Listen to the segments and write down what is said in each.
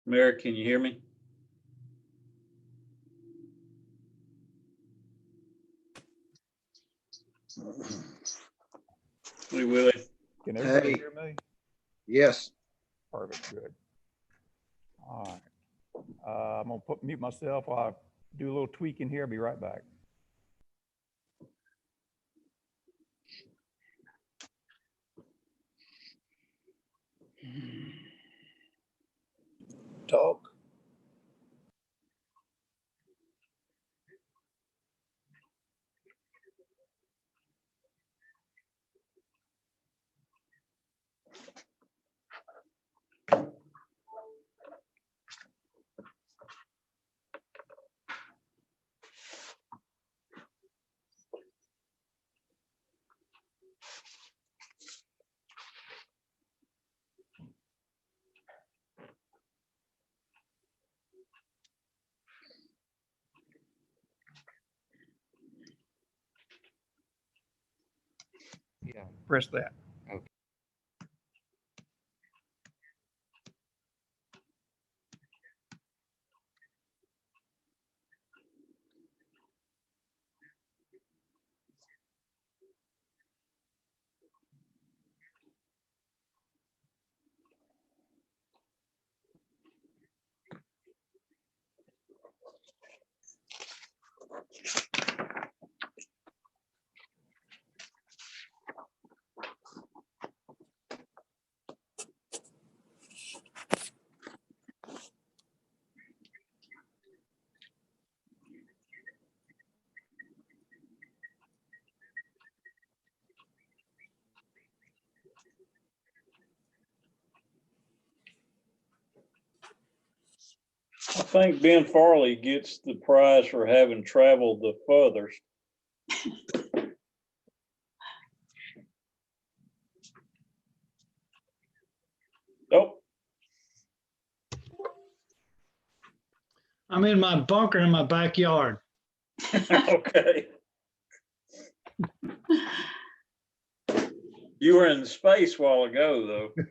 Mary, can you hear me? Hey, Willie. Can everybody Hey. hear me? Yes. Perfect, good. All right. I'm gonna mute myself while I do a little tweaking here. I'll be right back. Talk. Yeah. Press that. Okay. I think Ben Farley gets the prize for having traveled the furthest. Nope. I'm in my bunker in my backyard. Okay. You were in space a while ago, though.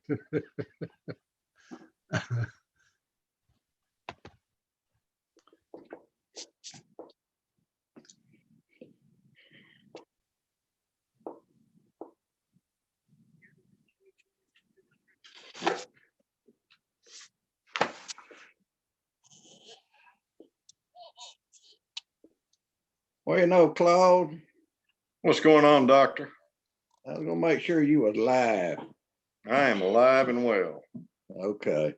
Well, you know, Claude, What's going on, doctor? I was gonna make sure you was live. I am alive and well. Okay.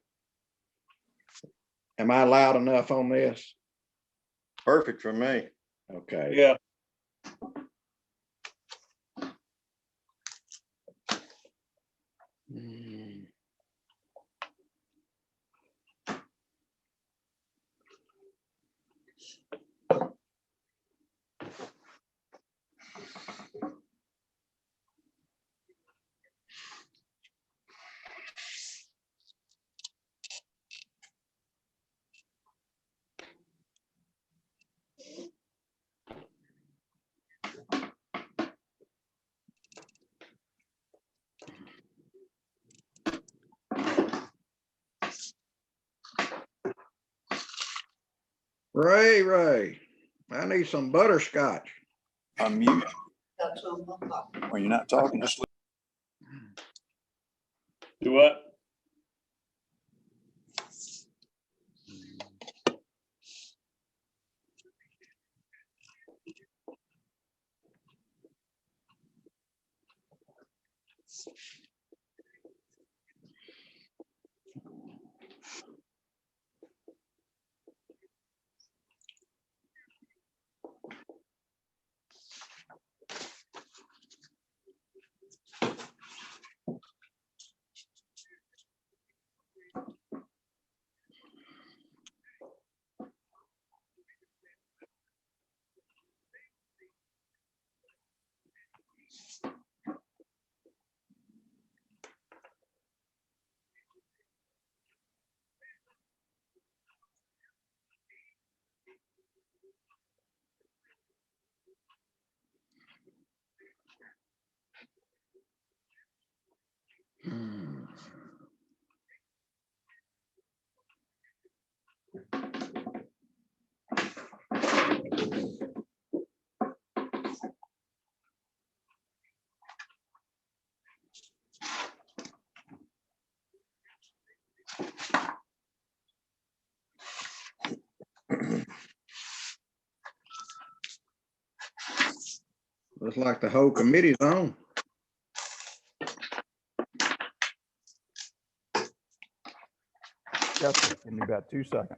Am I loud enough on this? Perfect for me. Okay. Yeah. Mm. Ray, I need some butterscotch. Unmute. When you're not talking, just Do what? Hmm. Looks like the whole committee's on. Yes, sir. Give me about 2 seconds.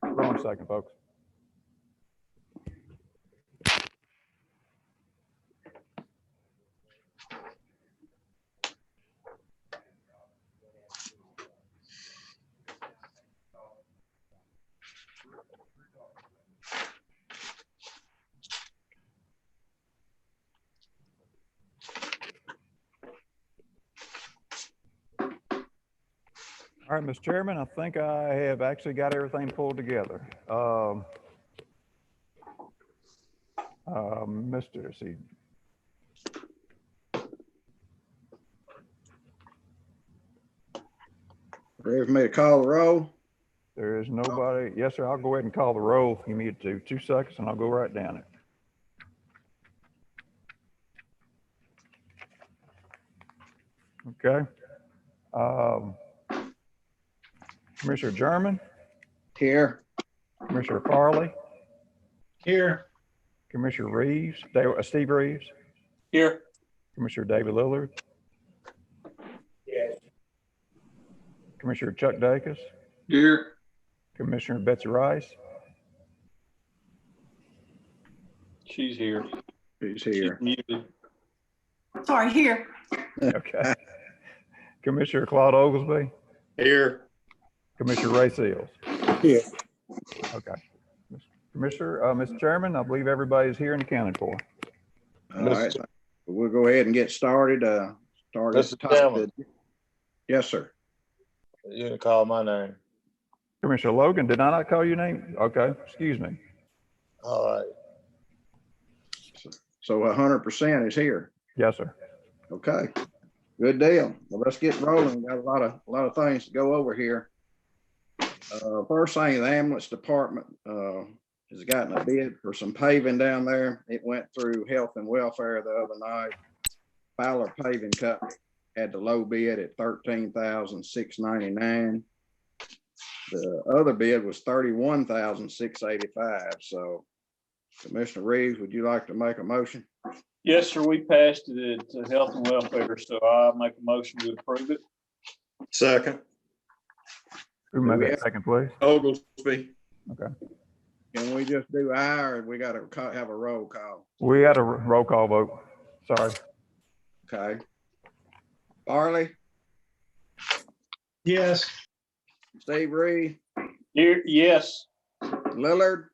Hold on a second, folks. All right, Mr. Chairman, I think I have actually got everything pulled together. Mr. C. Ready for me to call the roll? There is nobody. Yes, sir. I'll go ahead and call the roll. Give me 2 seconds and I'll go right down it. Okay. Commissioner German, Here. Commissioner Farley, Here. Commissioner Reeves, Steve Reeves, Here. Commissioner David Lillard. Yes. Commissioner Chuck Dacus, Here. Commissioner Betsy Rice, She's here. He's She's here. muted. Sorry, here. okay. Commissioner Claude Oglesby, Here. Commissioner Ray Seals. Here. Okay. Mr. Chairman, I believe everybody's here and accounted for. All right. We'll go ahead and get started. Start at the Mr. top. Chairman. Yes, sir. You didn't call my name. Commissioner Logan, did I not call your name? Okay, excuse me. All right. So 100% is here. Yes, sir. Okay. Good deal. Well, let's get rolling. Got a lot of things to go over here. First thing, the ambulance department has gotten a bid for some paving down there. It went through health and welfare the other night. Fowler Paving Company had the low bid at $13,699. The other bid was $31,685. So Commissioner Reeves, would you like to make a motion? Yes, sir. We passed it to Health and Welfare, so I make a motion to approve it. Second. Who made that second, please? Oglesby. Can we just do aye, or we got to have a roll call? We had a roll call vote. Sorry. Okay. Farley, Yes. Steve Reed, Here, yes. Lillard.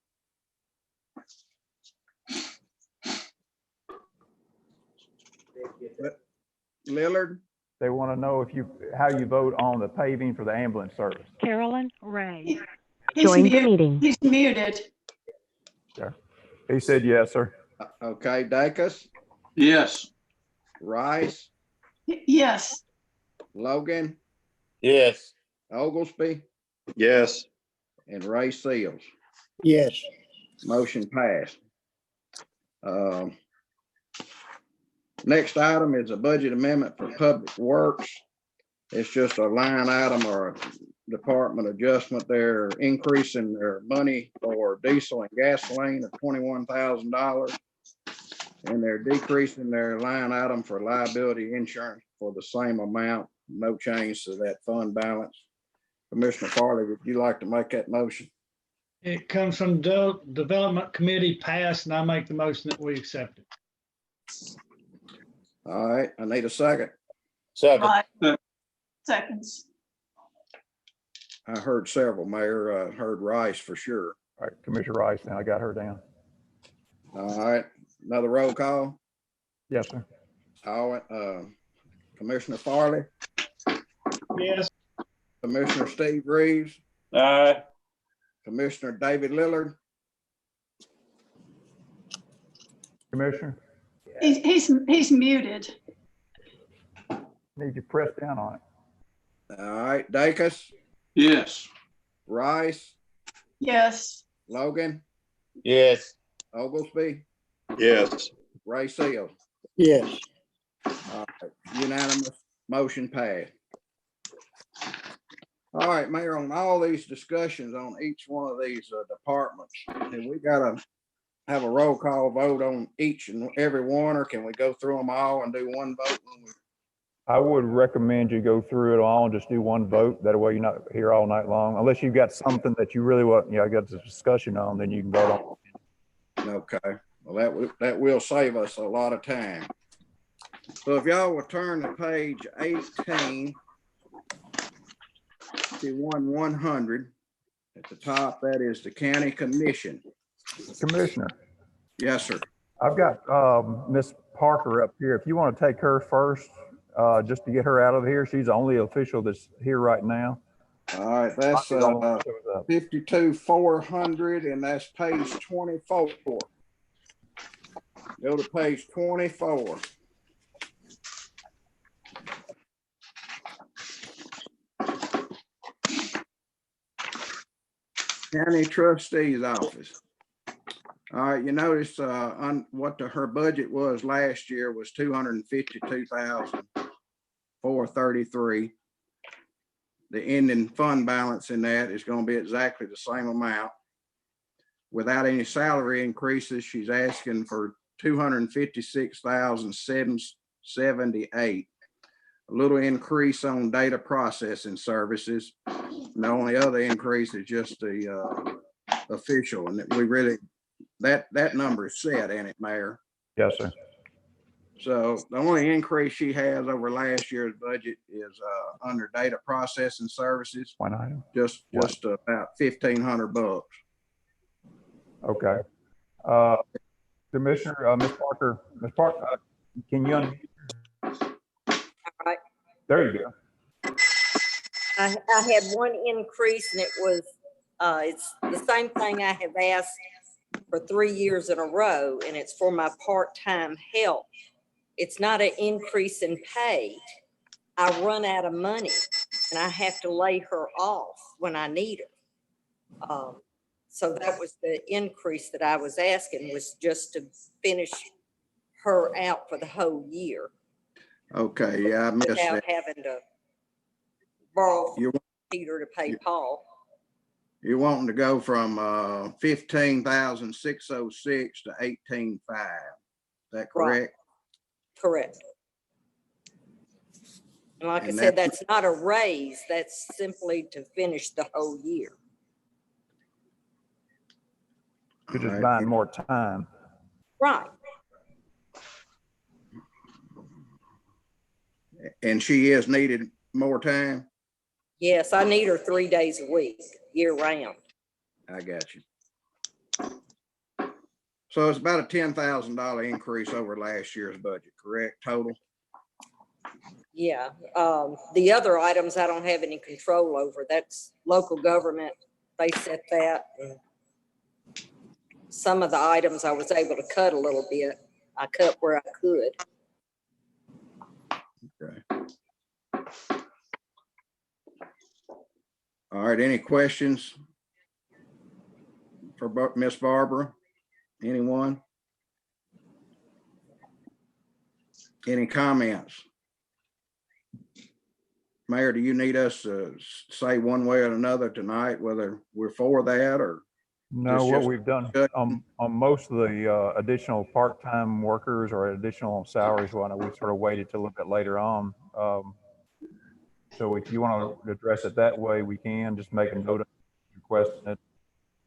Lillard, They want to know how you vote on the paving for the ambulance service. Carolyn Ray. He's Join the muted. meeting. He's muted. He said yes, sir. okay, Dacus, Yes. Rice, Yes. Logan, Yes. Oglesby, Yes. and Ray Seals. Yes. Motion passed. Next item is a budget amendment for Public Works. It's just a line item or a department adjustment. They're increasing their money for diesel and gasoline of $21,000. And they're decreasing their line item for liability insurance for the same amount. No change to that fund balance. Commissioner Farley, would you like to make that motion? It comes from Development Committee passed, and I make the motion that we accept it. All right, I need a second. Second. Right. Seconds. I heard several, Mayor. Heard Rice for sure. All right, Commissioner Rice, now I got her down. All right, another roll call. Yes, sir. Commissioner Farley, Yes. Commissioner Steve Reeves, Aye. Commissioner David Lillard, Commissioner? He's muted. Need to press down on it. All right, Dacus, Yes. Rice, Yes. Logan, Yes. Oglesby, Yes. Ray Seals. Yes. All right, unanimous, motion passed. All right, Mayor, on all these discussions on each one of these departments, and we gotta have a roll call vote on each and every one, or can we go through them all and do one vote? I would recommend you go through it all and just do one vote. That way you're not here all night long. Unless you've got something that you really want, got the discussion on, then you can vote on. Okay, well, that will save us a lot of time. So if y'all will turn to page 18, see 100, at the top, that is the county commission. Commissioner, Yes, sir. I've got Miss Parker up here. If you want to take her first, just to get her out of here. She's the only official that's here right now. All right, that's She's the only one that shows up. 52,400, and that's page 24. Go to page 24. County Trustee's Office. All right, you notice what her budget was last year was 252,433. The ending fund balance in that is going to be exactly the same amount. Without any salary increases, she's asking for 256,778. A little increase on data processing services. And the only other increase is just the official, and we really, that number is set, ain't it, Mayor? Yes, sir. So the only increase she has over last year's budget is under data processing services, One item. just about $1,500. Okay. Commissioner, Ms. Parker, can you unmute? Right. There you go. I had one increase and it was, it's the same thing I have asked for 3 years in a row, and it's for my part-time help. It's not an increase in pay. I run out of money and I have to lay her off when I need her. So that was the increase that I was asking, was just to finish her out for the whole year. Okay, yeah, I missed Without that. having to borrow You- from Peter to pay Paul. You're wanting to go from 15,606 to 18,500. Is that correct? Correct. And like I And said, that's not a raise, that's simply to finish the whole year. You're just All right. buying more time. Right. And she is needed more time? Yes, I need her 3 days a week, year round. I got you. So it's about a $10,000 increase over last year's budget, correct, total? Yeah. The other items I don't have any control over. That's local government. They set that. Some of the items I was able to cut a little bit. I cut where I could. Okay. All right, any questions for Miss Barbara? Anyone? Any comments? Mayor, do you need us to say one way or another tonight, whether we're for that or? No, It's what just we've done good. on most of the additional part-time workers or additional salaries, we sort of waited till a little bit later on. So if you want to address it that way, we can just make a note of requesting it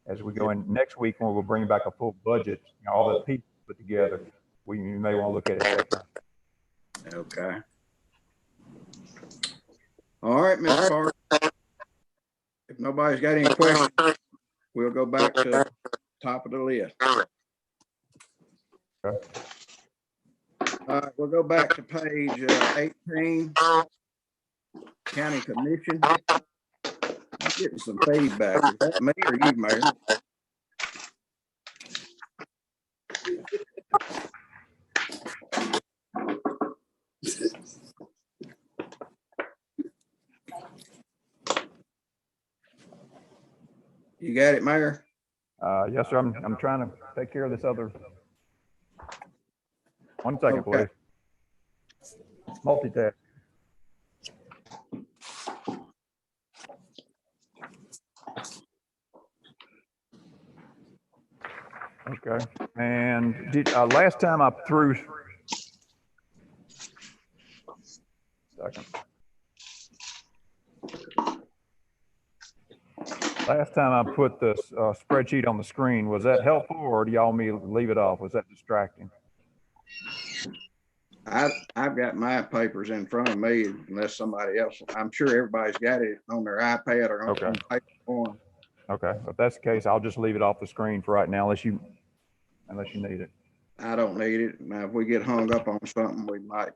as we go in next week when we'll bring back a full budget, all the people put together. You may want to look at it. Okay. All right, Ms. Parker. If nobody's got any questions, we'll go back to the top of the list. Okay. All right, we'll go back to page 18. County Commission. I'm getting some feedback. Is that me or you, Mayor? You got it, Mayor? Yes, sir. I'm trying to take care of this other. 1 second, Okay. please. Multitask. Okay, and last time I threw. Second. Last time I put this spreadsheet on the screen, was that helpful, or do y'all want me to leave it off? Was that distracting? I've got my papers in front of me unless somebody else, I'm sure everybody's got it on their iPad or on Okay. paper form. Okay, if that's the case, I'll just leave it off the screen for right now, unless you need it. I don't need it. Now, if we get hung up on something, we might,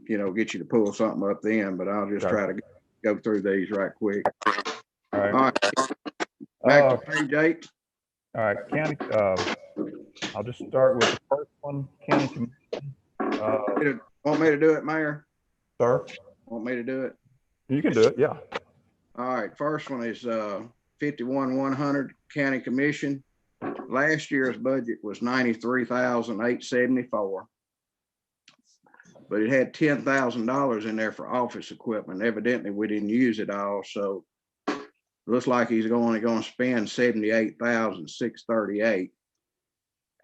get you to pull something up then, but I'll just Okay. try to go through these right quick. All right. All right. Back to page 8. All right, county. I'll just start with the first one, county commission. Want me to do it, Mayor? Sir, Want me to do it? you can do it. Yeah. All right, first one is 51,100 county commission. Last year's budget was 93,874. But it had $10,000 in there for office equipment. Evidently, we didn't use it all, so looks like he's only going to spend 78,638,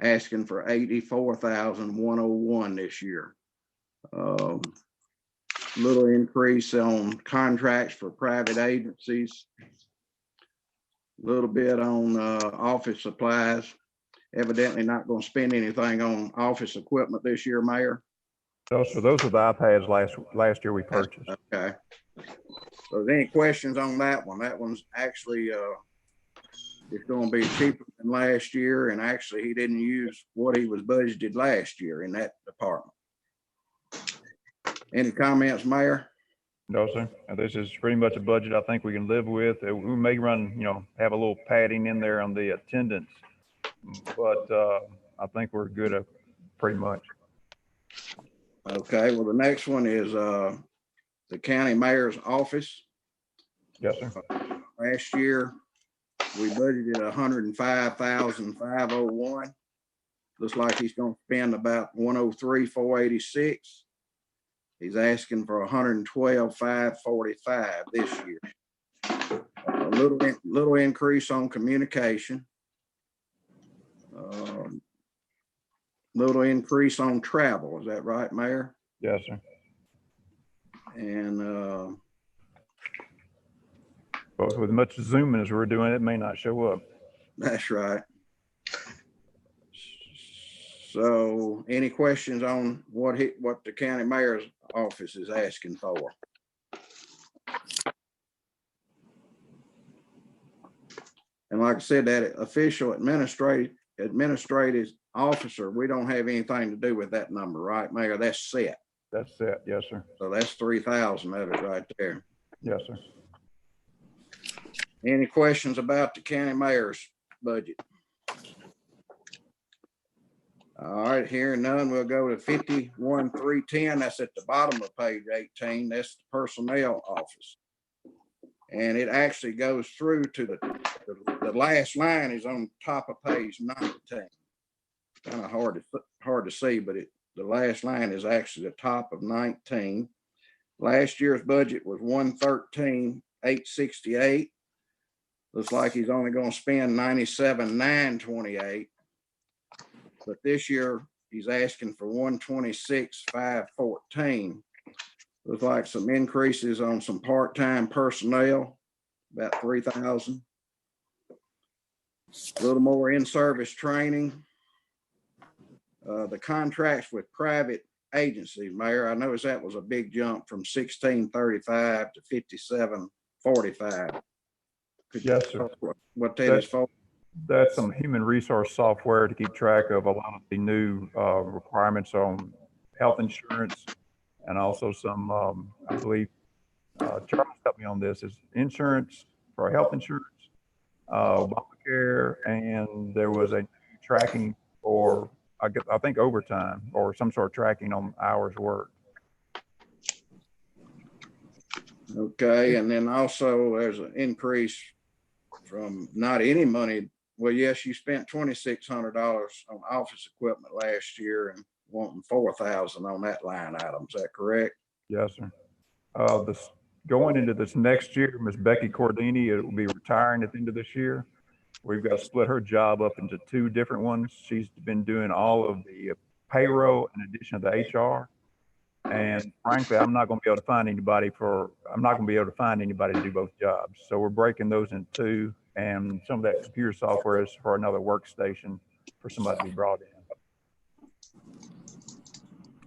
asking for 84,101 this year. Little increase on contracts for private agencies. Little bit on office supplies. Evidently not going to spend anything on office equipment this year, Mayor. So those are the iPads last year we purchased. Okay. So any questions on that one? That one's actually it's going to be cheaper than last year, and actually he didn't use what he was budgeted last year in that department. Any comments, Mayor? No, sir. And this is pretty much a budget I think we can live with. We may run, have a little padding in there on the attendance, but I think we're good at pretty much. Okay, well, the next one is the county mayor's office. Yes, sir. Last year, we budgeted 105,501. Looks like he's going to spend about 103,486. He's asking for 112,545 this year. A little increase on communication. Little increase on travel. Is that right, Mayor? Yes, sir. And But with much zooming as we're doing, it may not show up. that's right. So any questions on what the county mayor's office is asking for? And like I said, that official administrative officer, we don't have anything to do with that number, right, Mayor? That's set. That's it. Yes, sir. So that's 3,000 of it right there. Yes, sir. Any questions about the county mayor's budget? All right, hearing none, we'll go to 51,310. That's at the bottom of page 18. That's the personnel office. And it actually goes through to the last line is on top of page 19. Kind of hard to see, but the last line is actually the top of 19. Last year's budget was 113,868. Looks like he's only going to spend 97,928. But this year he's asking for 126,514. Looks like some increases on some part-time personnel, about 3,000. A little more in-service training. The contracts with private agencies, Mayor, I noticed that was a big jump from 1635 to 5745. Yes, sir. What that is for? That's some human resource software to keep track of a lot of the new requirements on health insurance, and also some, I believe, Charles helped me on this, is insurance for health insurance, Obamacare, and there was a tracking for, I think, overtime or some sort of tracking on hours worked. Okay, and then also there's an increase from not any money. Well, yes, you spent $2,600 on office equipment last year and wanting 4,000 on that line item. Is that correct? Yes, sir. This, going into this next year, Miss Becky Cordini, it will be retiring at the end of this year. We've got to split her job up into two different ones. She's been doing all of the payroll in addition to the HR. And frankly, I'm not going to be able to find anybody to do both jobs. So we're breaking those in two, and some of that computer software is for another workstation for somebody to be brought in.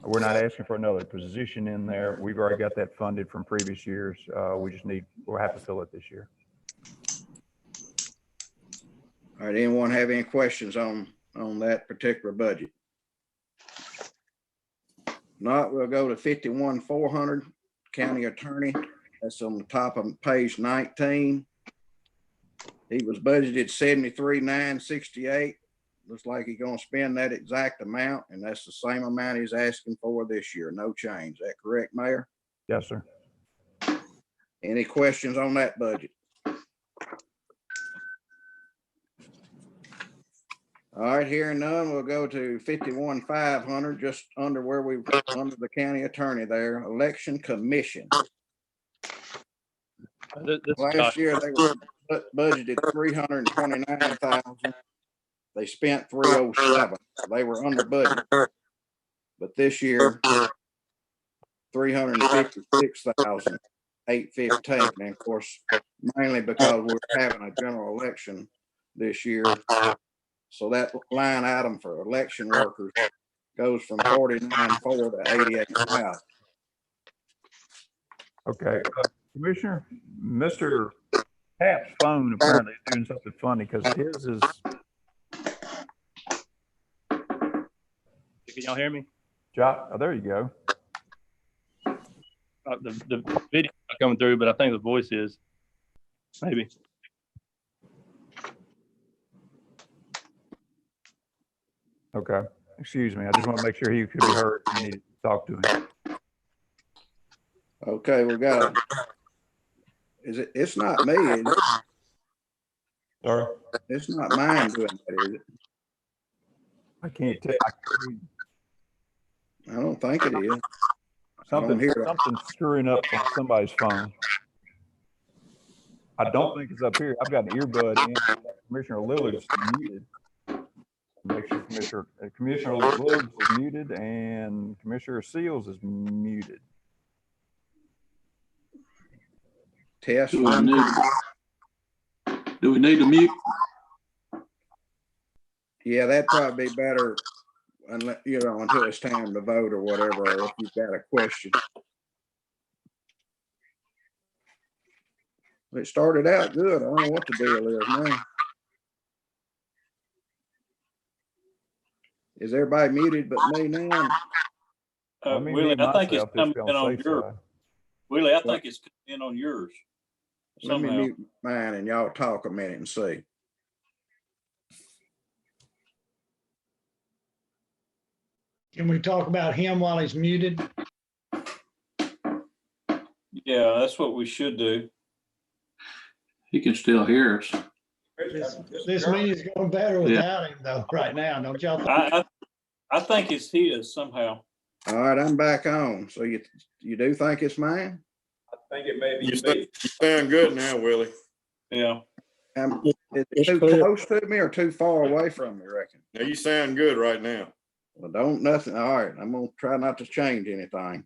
We're not asking for another position in there. We've already got that funded from previous years. We'll have to fill it this year. All right, anyone have any questions on that particular budget? Not, we'll go to 51,400, county attorney. That's on the top of page 19. He was budgeted 73,968. Looks like he's gonna spend that exact amount, and that's the same amount he's asking for this year. No change. Is that correct, Mayor? Yes, sir. Any questions on that budget? All right, hearing none, we'll go to 51,500, just under under the county attorney there, election commission. Last year, they were budgeted 329,000. They spent 307. They were under budget. But this year, 356,815. And of course, mainly because we're having a general election this year. So that line item for election workers goes from 49,400 to 88,000. Okay, Commissioner, Mr. Tapp's phone apparently is doing something funny because his is. Can y'all hear me? Oh, there you go. The video not coming through, but I think the voice is. Maybe. Okay, excuse me. I just want to make sure he could be heard. I need to talk to him. Okay, we got it's not me, is it? Sorry? It's not mine doing that, is it? I can't tell. I don't think it is. Something's screwing up on somebody's phone. I don't think it's up here. I've got an earbud in. Commissioner Lillard's muted. Make sure Commissioner Lillard's is muted and Commissioner Seals is muted. Test. Do we need to mute? Yeah, that'd probably be better, unless, until it's time to vote or whatever, or if you've got a question. It started out good. I don't know what the deal is now. Is everybody muted but me now? Willie, I think it's coming in on yours. Willie, I think it's coming in on yours. Let me mute mine and y'all talk a minute and see. Can we talk about him while he's muted? Yeah, that's what we should do. He can still hear us. This meeting's going better without him though, right now, don't y'all think? I think it's his somehow. All right, I'm back on. So you do think it's mine? I think it may be. You sound good now, Willie. Yeah. Is it too close to me or too far away from me, reckon? Now you sound good right now. Well, nothing. All right, I'm gonna try not to change anything.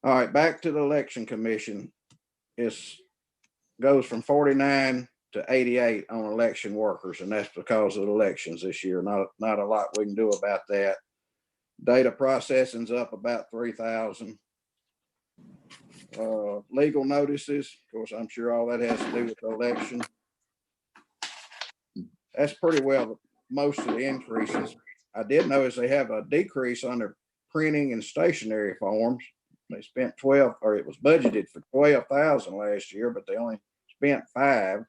All right, back to the election commission. It goes from 49 to 88 on election workers, and that's because of the elections this year. Not a lot we can do about that. Data processing's up about 3,000. Legal notices, of course, I'm sure all that has to do with the election. That's pretty well most of the increases. I did notice they have a decrease under printing and stationery forms. They spent it was budgeted for 12,000 last year, but they only spent 5.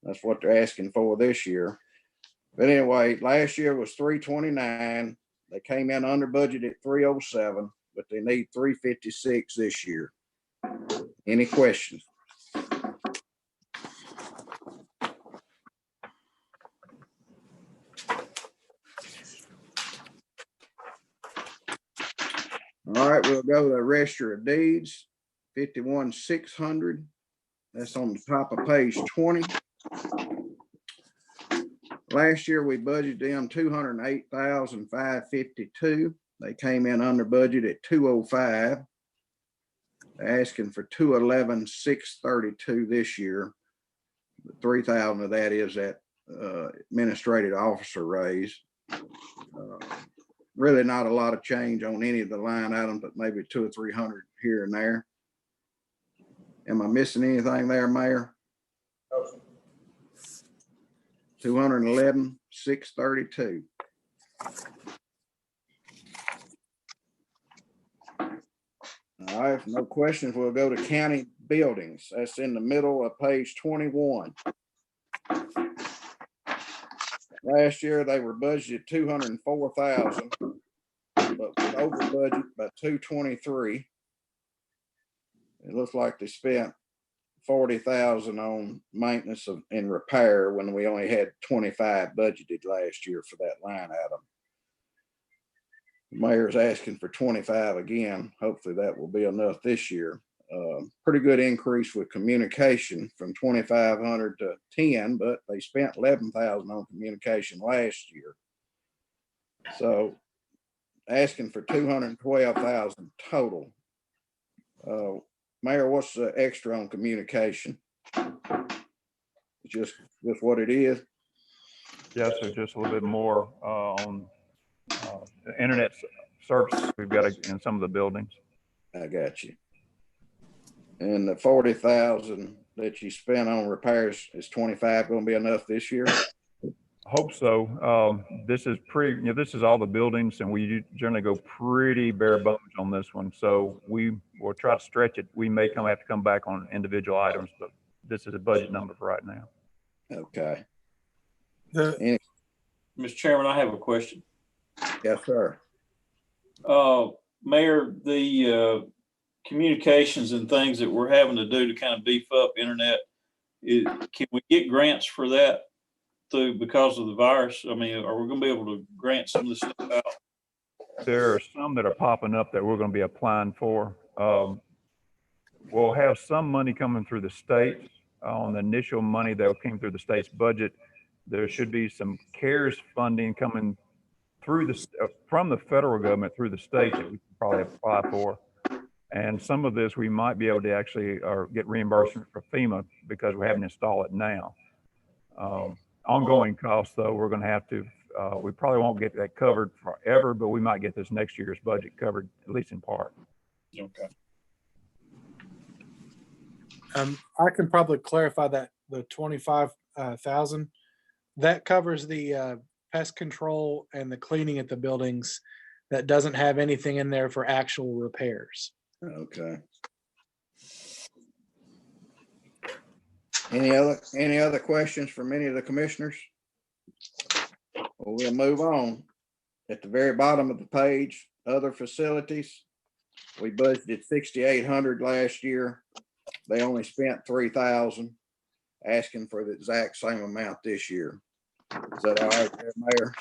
That's what they're asking for this year. But anyway, last year was 329. They came in under budget at 307, but they need 356 this year. Any questions? go to Register of Deeds, 51,600. That's on the top of page 20. Last year, we budgeted them 208,552. They came in under budget at 205. They're asking for 211,632 this year. 3,000 of that is that administrative officer raise. Really not a lot of change on any of the line items, but maybe 200 or 300 here and there. Am I missing anything there, Mayor? 211,632. All right, if no questions, we'll go to county buildings. That's in the middle of page 21. Last year, they were budgeted 204,000, but was over budget by 223. It looks like they spent 40,000 on maintenance and repair when we only had 25 budgeted last year for that line item. The mayor's asking for 25 again. Hopefully that will be enough this year. Pretty good increase with communication from 2,500 to 10, but they spent 11,000 on communication last year. So asking for 212,000 total. Mayor, what's the extra on communication? Just what it is? Yes, so just a little bit more on the internet service we've got in some of the buildings. I got you. And the 40,000 that you spent on repairs, is 25 going to be enough this year? Hope so. This is this is all the buildings, and we generally go pretty bare bones on this one. So we will try to stretch it. We may have to come back on individual items, but this is a budget number for right now. Okay. Mr. Chairman, I have a question. Yes, sir. Mayor, the communications and things that we're having to do to kind of beef up internet, can we get grants for that because of the virus? I mean, are we going to be able to grant some of this stuff out? There are some that are popping up that we're going to be applying for. We'll have some money coming through the state on the initial money that came through the state's budget. There should be some CARES funding coming through from the federal government through the state that we can probably apply for. And some of this we might be able to actually get reimbursement for FEMA because we haven't installed it now. Ongoing costs, though, we're going to have to, we probably won't get that covered forever, but we might get this next year's budget covered, at least in part. Okay. I can probably clarify that the 25,000 that covers the pest control and the cleaning at the buildings. That doesn't have anything in there for actual repairs. Okay. Any other questions from any of the commissioners? Well, we'll move on. At the very bottom of the page, other facilities. We budgeted 6,800 last year. They only spent 3,000, asking for the exact same amount this year. Is that all right there, Mayor?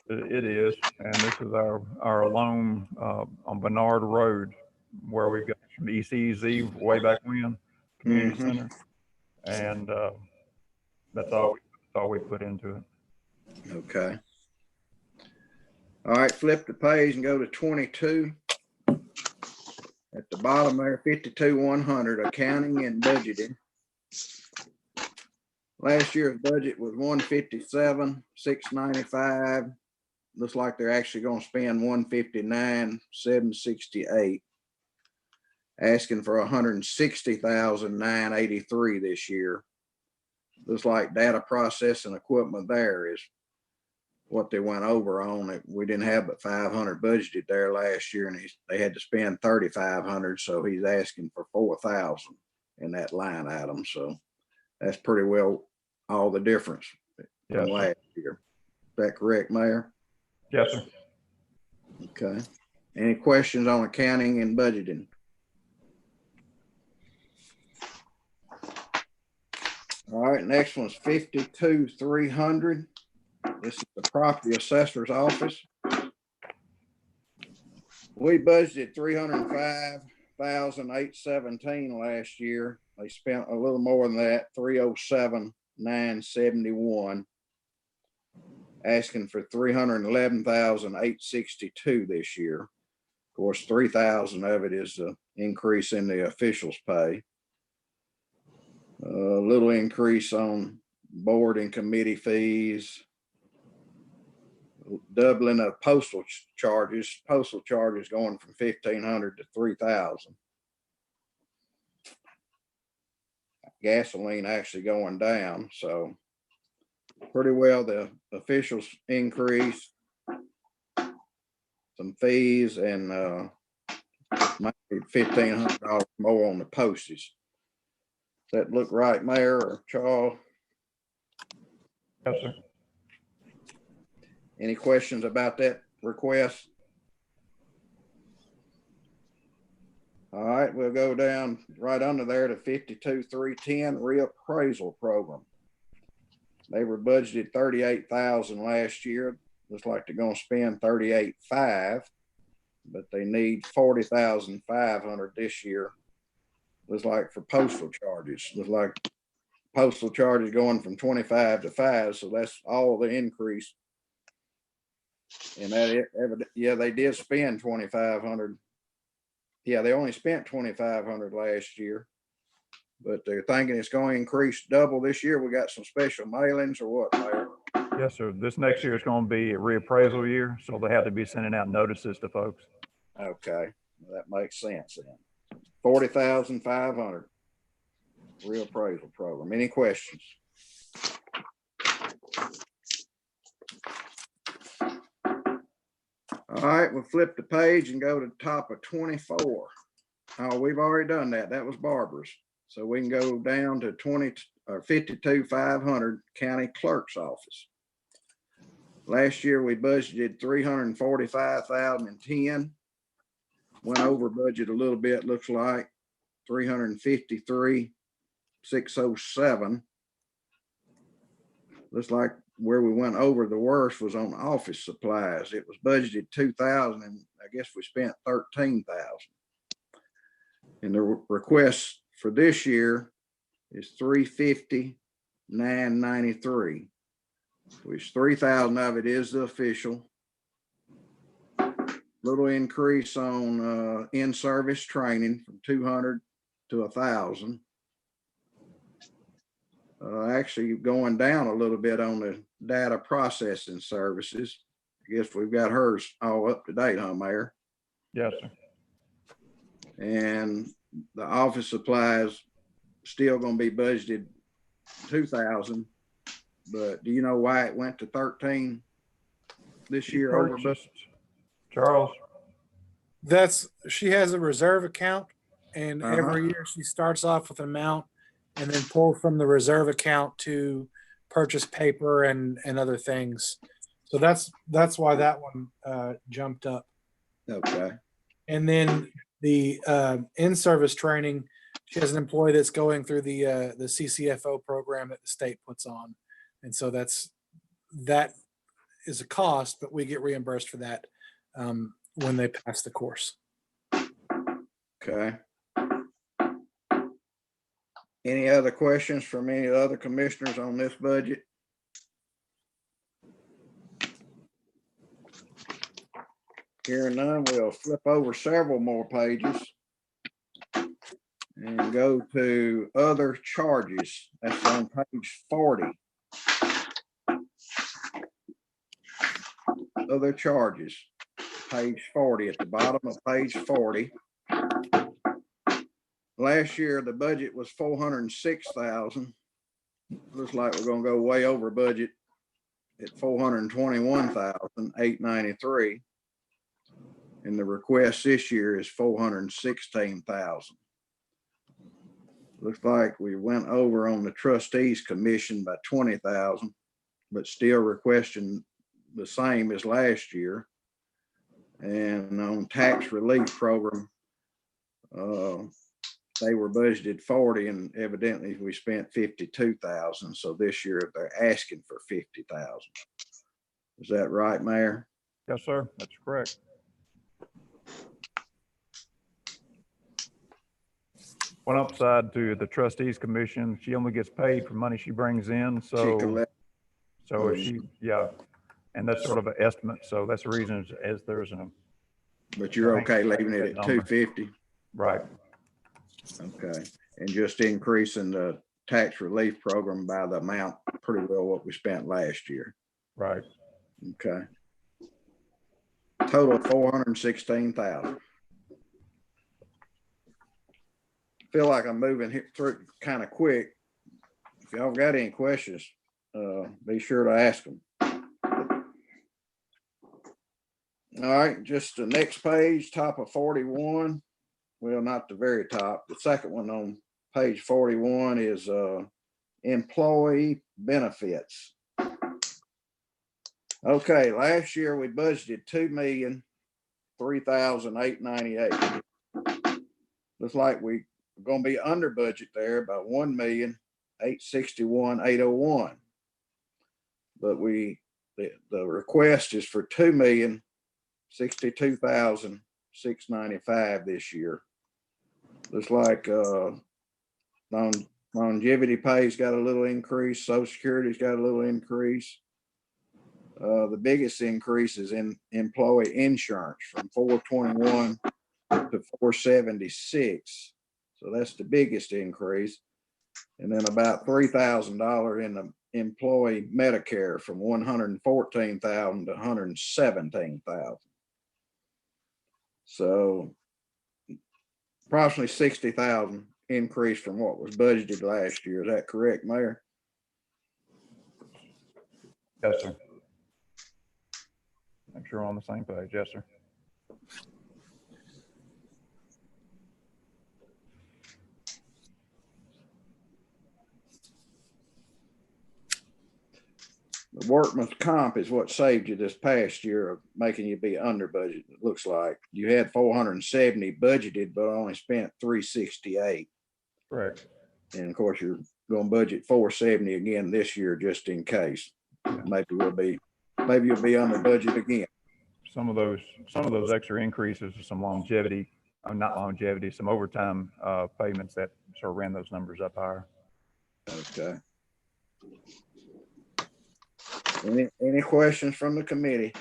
It is, and this is our loan on Bernard Road, where we got from ECZ way back when, community center, and that's all we put into it. Okay. All right, flip the page and go to 22. At the bottom there, 52,100, accounting and budgeting. Last year's budget was 157,695. Looks like they're actually going to spend 159,768. Asking for 160,983 this year. Looks like data processing equipment there is what they went over on. We didn't have but 500 budgeted there last year, and they had to spend 3,500, so he's asking for 4,000 in that line item. So that's pretty well all the difference from last year. Is that correct, Mayor? Yes, sir. Okay. Any questions on accounting and budgeting? All right, next one's 52,300. This is the property assessor's office. We budgeted 305,817 last year. They spent a little more than that, 307,971. Asking for 311,862 this year. Of course, 3,000 of it is the increase in the officials' pay. A little increase on board and committee fees. Doubling of postal charges going from 1,500 to 3,000. Gasoline actually going down, so pretty well the officials increase. Some fees and maybe $1,500 more on the postage. Does that look right, Mayor or Charles? Yes, sir. Any questions about that request? All right, we'll go down right under there to 52,310 reappraisal program. They were budgeted 38,000 last year. Looks like they're gonna spend 38.5, but they need 40,500 this year. Looks like for postal charges. Looks like postal charges going from 25 to 5, so that's all the increase. And that, yeah, they did spend 2,500. Yeah, they only spent 2,500 last year, but they're thinking it's going to increase double this year. We got some special mailings or what, Mayor? Yes, sir. This next year is going to be a reappraisal year, so they have to be sending out notices to folks. Okay, that makes sense then. 40,500 reappraisal program. Any questions? All right, we'll flip the page and go to the top of 24. Oh, we've already done that. That was Barbara's. So we can go down to 52,500 county clerk's office. Last year we budgeted 345,010. Went over budget a little bit, looks like 353,607. Looks like where we went over the worst was on office supplies. It was budgeted 2,000 and I guess we spent 13,000. And the request for this year is 350,993, which 3,000 of it is the official. Little increase on in-service training from 200 to 1,000. Actually going down a little bit on the data processing services. I guess we've got hers all up to date, huh, Mayor? Yes, sir. And the office supplies still going to be budgeted 2,000, but do you know why it went to 13 this year? Over Charles? She has a reserve account, and every year she starts off with an amount and then pulls from the reserve account to purchase paper and other things. So that's why that one jumped up. Okay. And then the in-service training, she has an employee that's going through the CCFO program that the state puts on. And so that is a cost, but we get reimbursed for that when they pass the course. Okay. Any other questions from any other commissioners on this budget? Hearing none, we'll flip over several more pages and go to other charges. That's on page 40. Other charges, page 40, at the bottom of page 40. Last year, the budget was 406,000. Looks like we're gonna go way over budget at 421,893. And the request this year is 416,000. Looks like we went over on the trustees commission by 20,000, but still requesting the same as last year. And on tax relief program, they were budgeted 40 and evidently we spent 52,000. So this year they're asking for 50,000. Is that right, Mayor? Yes, sir. That's correct. one upside to the trustees commission, she only gets paid for money she brings in, She so, collect, so if she, yeah. And that's sort of an estimate, so that's the reason as there's a, but you're okay leaving it at Number. 250? right, Okay, and just increasing the tax relief program by the amount, pretty well what we spent last year. right. Okay. Total of 416,000. Feel like I'm moving here through kind of quick. If y'all got any questions, be sure to ask them. All right, just the next page, top of 41. Well, not the very top. The second one on page 41 is employee benefits. Okay, last year we budgeted $2,003,898. Looks like we're gonna be under budget there by $1,861,801. But the request is for $2,062,695 this year. Looks like longevity pay's got a little increase, Social Security's got a little increase. The biggest increase is in employee insurance from 421 to 476. So that's the biggest increase. And then about $3,000 in the employee Medicare from 114,000 to 117,000. So approximately 60,000 increase from what was budgeted last year. Is that correct, Mayor? Yes, sir. Make sure we're on the same page. Yes, sir. The workman's comp is what saved you this past year of making you be under budget. It looks like you had 470 budgeted, but only spent 368. Correct. And of course, you're going to budget 470 again this year, just in case. Maybe you'll be under budget again. Some of those extra increases are some longevity, not longevity, some overtime payments that sort of ran those numbers up higher. Okay. Any questions from the committee?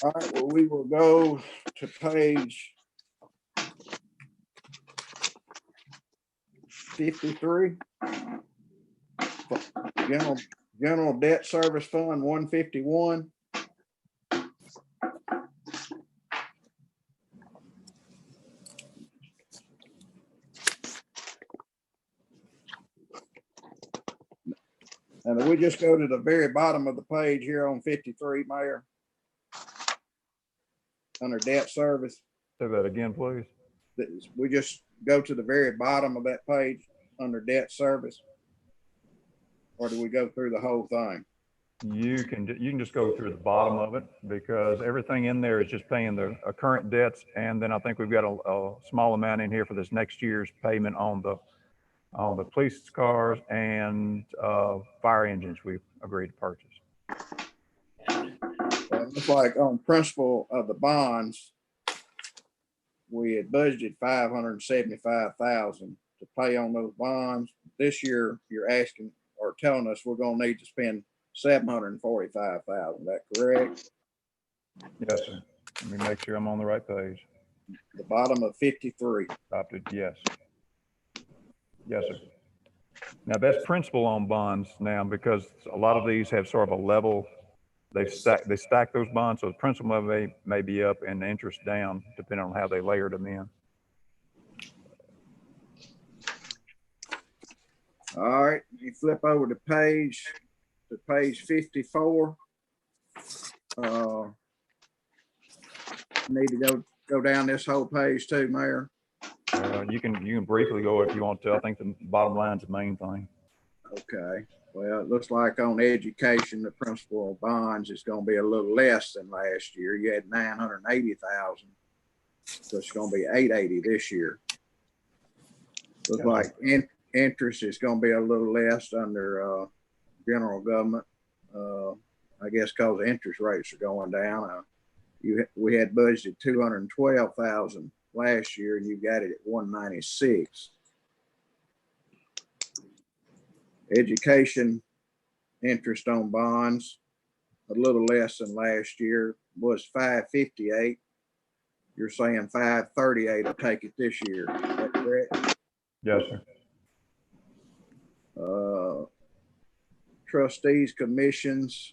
All right, well, we will go to page 53. General Debt Service Fund 151. And if we just go to the very bottom of the page here on 53, Mayor, under debt service, Say that again, please. we just go to the very bottom of that page under debt service, or do we go through the whole thing? You can just go through the bottom of it because everything in there is just paying the current debts, and then I think we've got a small amount in here for this next year's payment on the police cars and fire engines we've agreed to purchase. It's like on principle of the bonds, we had budgeted 575,000 to pay on those bonds. This year, you're asking or telling us we're going to need to spend 745,000. Is that correct? Yes, sir. Let me make sure I'm on the right page. The bottom of 53. Adopted, yes. Yes, sir. Now that's principal on bonds now, because a lot of these have sort of a level. They stack those bonds, so the principal may be up and the interest down, depending on how they layered them in. All right, you flip over to page 54. Need to go down this whole page too, Mayor. You can briefly go if you want to. I think the bottom line's the main thing. Okay. Well, it looks like on education, the principal of bonds is going to be a little less than last year. You had 980,000, so it's going to be 880 this year. Looks like interest is going to be a little less under general government. I guess because interest rates are going down. We had budgeted 212,000 last year, and you got it at 196. Education interest on bonds, a little less than last year, was 558. You're saying 538 will take it this year. Is that correct? Yes, sir. Trustees, commissions,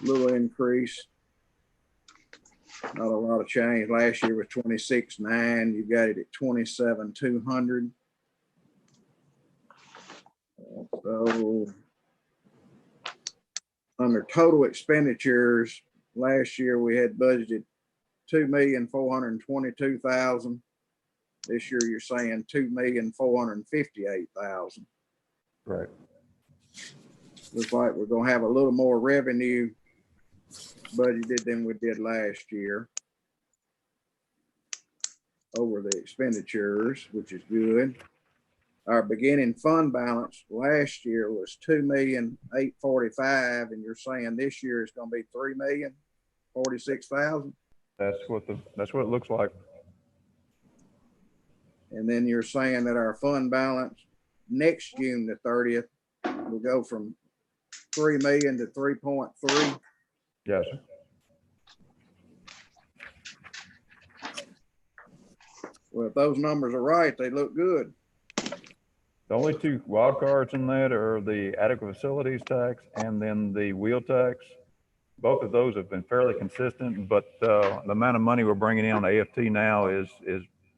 little increase. Not a lot of change. Last year was 26,900. You got it at 27,200. So under total expenditures, last year we had budgeted 2,422,000. This year you're saying 2,458,000. Right. Looks like we're gonna have a little more revenue budgeted than we did last year over the expenditures, which is good. Our beginning fund balance last year was 2,845,000, and you're saying this year is gonna be 3,046,000. That's what it looks like. And then you're saying that our fund balance next June the 30th will go from 3 million to 3.3. Yes, sir. Well, if those numbers are right, they look good. The only two wild cards in that are the adequate facilities tax and then the wheel tax. Both of those have been fairly consistent, but the amount of money we're bringing in on AFT now is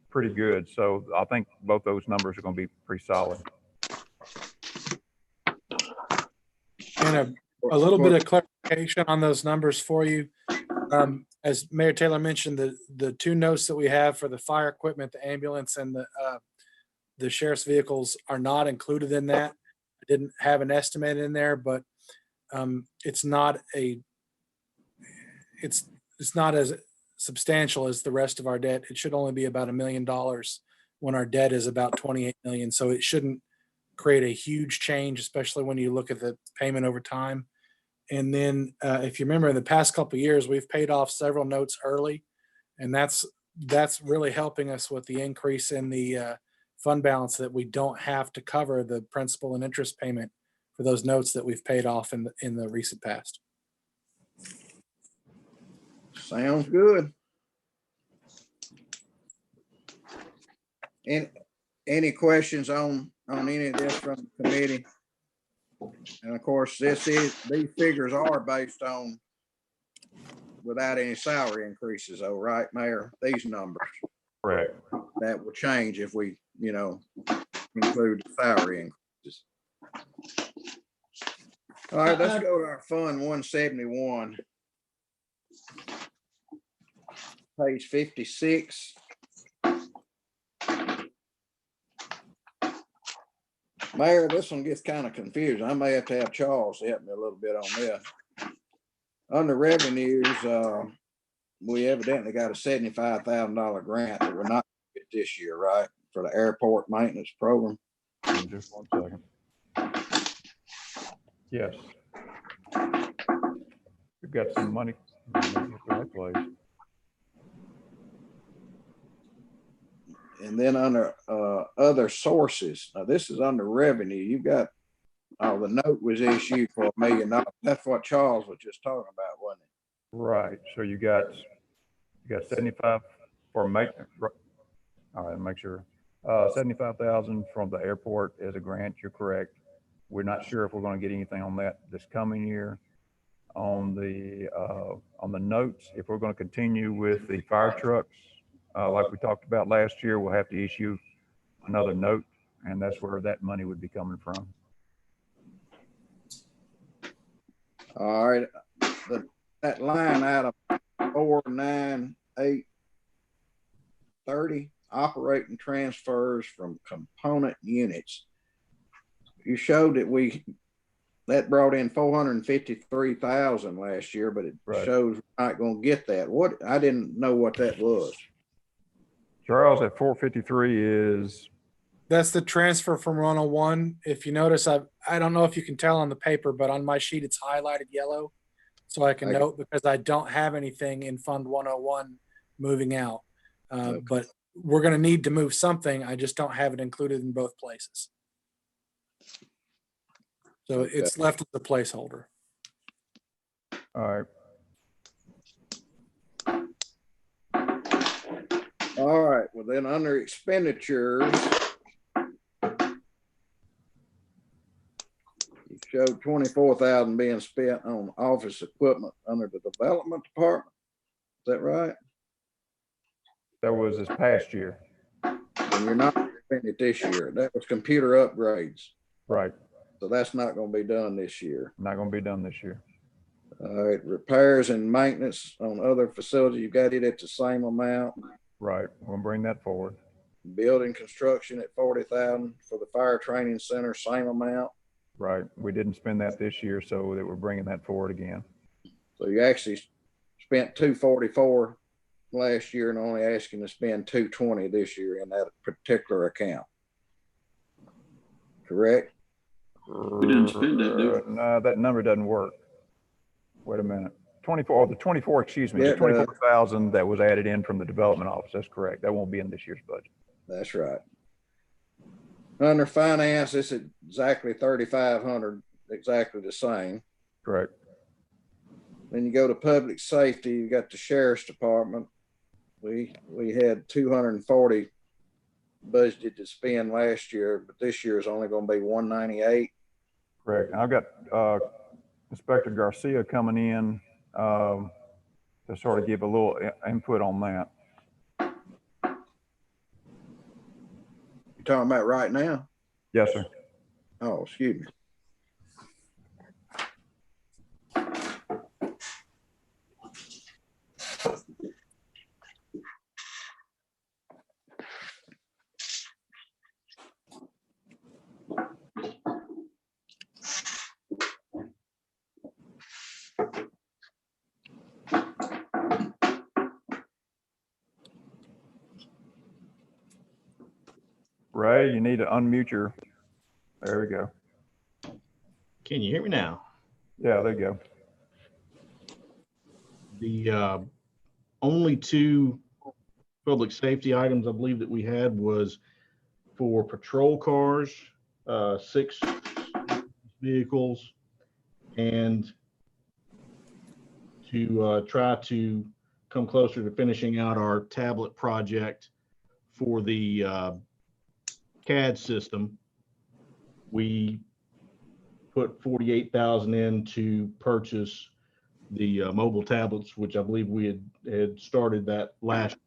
pretty good. So I think both those numbers are going to be pretty solid. And a little bit of clarification on those numbers for you. As Mayor Taylor mentioned, the two notes that we have for the fire equipment, the ambulance, and the sheriff's vehicles are not included in that. I didn't have an estimate in there, but it's not as substantial as the rest of our debt. It should only be about $1 million when our debt is about 28 million. So it shouldn't create a huge change, especially when you look at the payment over time. And then if you remember, in the past couple of years, we've paid off several notes early, and that's really helping us with the increase in the fund balance, that we don't have to cover the principal and interest payment for those notes that we've paid off in the recent past. Sounds good. Any questions on any of this from the committee? And of course, these figures are based on without any salary increases, though, right, Mayor? These numbers. Correct. That will change if we, include the salary increases. All right, let's go to our Fund 171. Page 56. Mayor, this one gets kind of confusing. I may have to have Charles help me a little bit on this. Under revenues, we evidently got a $75,000 grant that we're not gonna get this year, right? For the airport maintenance program. Just 1 second. Yes. We've got some money. And then under other sources, now this is under revenue. You got, the note was issued for $1 million. That's what Charles was just talking about, wasn't it? Right. So you got 75 for maintenance. All right, make sure. 75,000 from the airport as a grant. You're correct. We're not sure if we're going to get anything on that this coming year. On the notes, if we're going to continue with the fire trucks, like we talked about last year, we'll have to issue another note, and that's where that money would be coming from. All right, that line item 49830, operating transfers from component units. You showed that brought in 453,000 last year, but it shows we're not going to get that. I didn't know what that was. Charles, at 453 is. That's the transfer from 101. If you notice, I don't know if you can tell on the paper, but on my sheet, it's highlighted yellow. So I can Okay. note, because I don't have anything in Fund 101 moving out. Okay. But we're going to need to move something. I just don't have it included in both places. So Okay. it's left as a placeholder. All right. All right, well then under expenditures, you showed 24,000 being spent on office equipment under the development department. Is that right? That was this past year. And you're not spending it this year. That was computer upgrades. Right. So that's not going to be done this year. Not going to be done this year. All right, repairs and maintenance on other facilities, you got it at the same amount. Right. We'll bring that forward. Building construction at 40,000 for the fire training center, same amount. Right. We didn't spend that this year, so that we're bringing that forward again. So you actually spent 244 last year and only asking to spend 220 this year in that particular account. Correct? We didn't spend that, did we? No, that number doesn't work. Wait a minute. 24, the 24, excuse me, Yeah, the 24,000 that was added in from the development office. That's correct. That won't be in this year's budget. That's right. Under finance, it's exactly 3,500, exactly the same. Correct. Then you go to public safety, you got the sheriff's department. We had 240 budgeted to spend last year, but this year is only going to be 198. Correct. I've got Inspector Garcia coming in to sort of give a little input on that. You talking about right now? Yes, sir. Oh, excuse me. Ray, you need to unmute your, there we go. Can you hear me now? Yeah, there you go. The only two public safety items I believe that we had was for patrol cars, 6 vehicles, and to try to come closer to finishing out our tablet project for the CAD system. We put 48,000 in to purchase the mobile tablets, which I believe we had started that last.